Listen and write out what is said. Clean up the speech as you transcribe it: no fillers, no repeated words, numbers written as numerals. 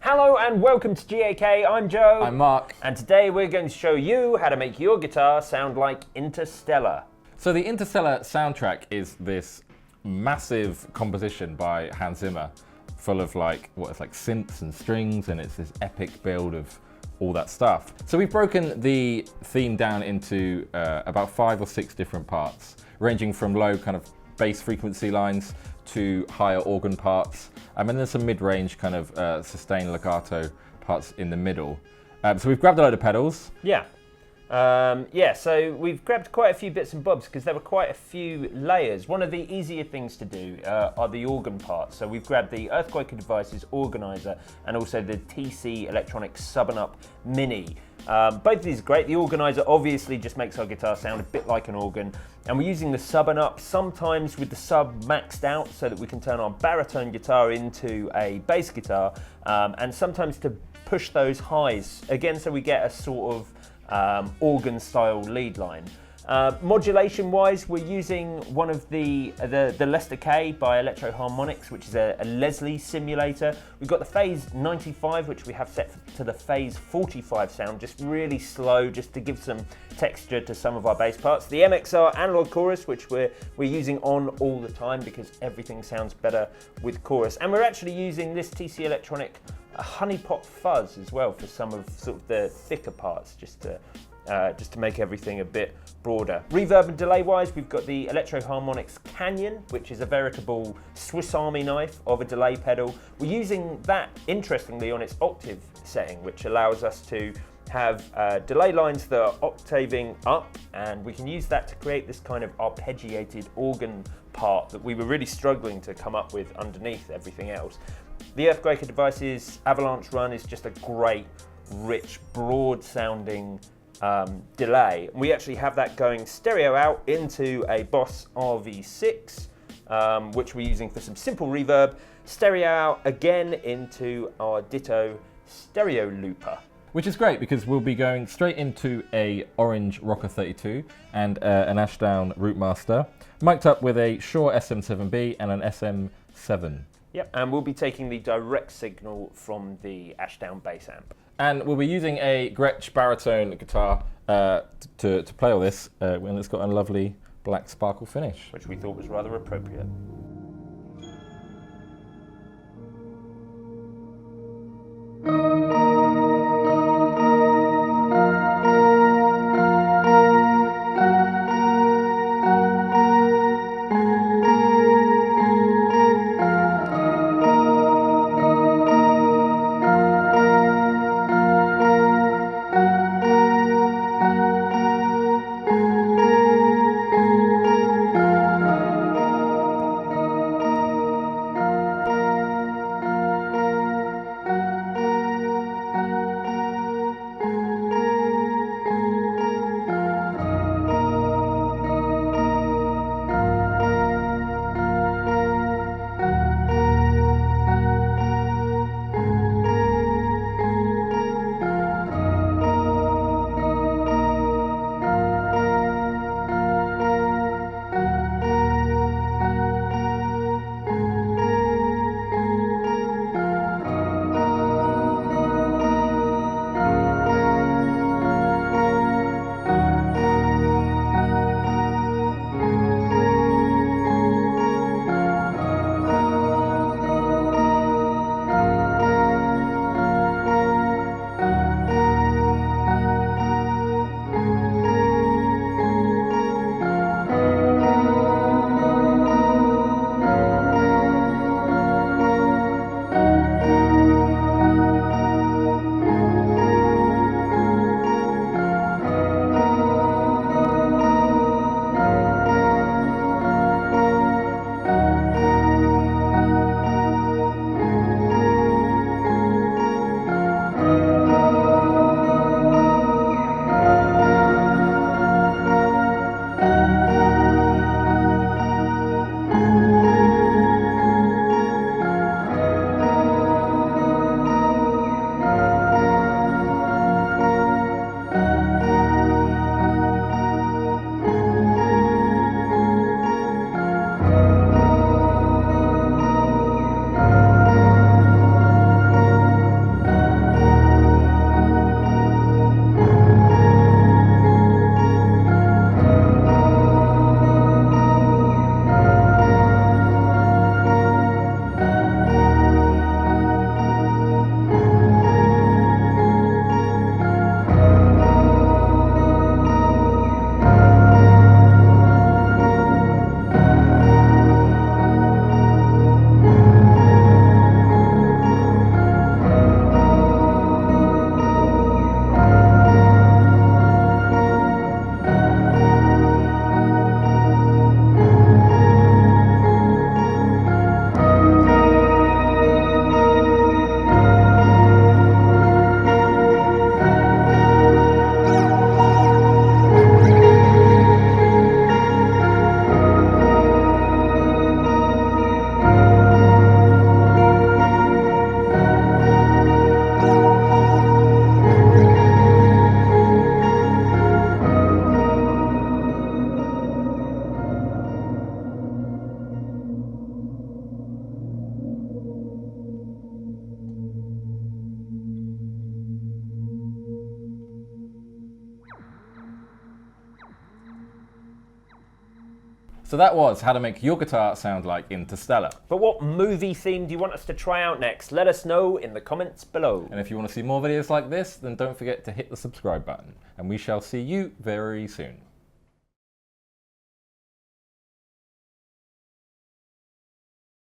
Hello and welcome to GAK, I'm Joe. I'm Mark. And today we're going to show you how to make your guitar sound like Interstellar. So the Interstellar soundtrack is this massive composition by Hans Zimmer, full of synths and strings, and it's this epic build of all that stuff. So we've broken the theme down into about 5 or 6 different parts, ranging from low kind of bass frequency lines to higher organ parts, and then there's some mid-range kind of sustained legato parts in the middle. So we've grabbed a load of pedals. So we've grabbed quite a few bits and bobs because there were quite a few layers. One of the easier things to do are the organ parts. So we've grabbed the Earthquake Devices Organizer and also the TC Electronics Sub-and-Up Mini. Both of these are great. The Organizer obviously just makes our guitar sound a bit like an organ, and we're using the Sub-and-Up sometimes with the sub maxed out so that we can turn our baritone guitar into a bass guitar, and sometimes to push those highs again so we get a sort of organ style lead line. Modulation wise, we're using one of the Lester K by Electro Harmonics, which is a Leslie simulator. We've got the Phase 95, which we have set to the Phase 45 sound, just really slow, just to give some texture to some of our bass parts. The MXR analog chorus, which we're using on all the time because everything sounds better with chorus. And we're actually using this TC Electronic honeypot fuzz as well for some of sort of the thicker parts, just to make everything a bit broader. Reverb and delay wise, we've got the Electro Harmonics Canyon, which is a veritable Swiss Army knife of a delay pedal. We're using that, interestingly, on its octave setting, which allows us to have delay lines that are octaving up, and we can use that to create this kind of arpeggiated organ part that we were really struggling to come up with underneath everything else. The Earthquake Devices Avalanche Run is just a great, rich, broad sounding delay. We actually have that going stereo out into a Boss RV6, which we're using for some simple reverb, stereo out again into our Ditto stereo looper. Which is great because we'll be going straight into a orange Rocker 32 and an Ashdown Rootmaster, mic'd up with a Shure SM7B and an SM7. Yep, and we'll be taking the direct signal from the Ashdown bass amp. And we'll be using a Gretsch baritone guitar to play all this, and it's got a lovely black sparkle finish. Which we thought was rather appropriate. So that was how to make your guitar sound like Interstellar. But what movie theme do you want us to try out next? Let us know in the comments below. And if you want to see more videos like this, then don't forget to hit the subscribe button. And we shall see you very soon.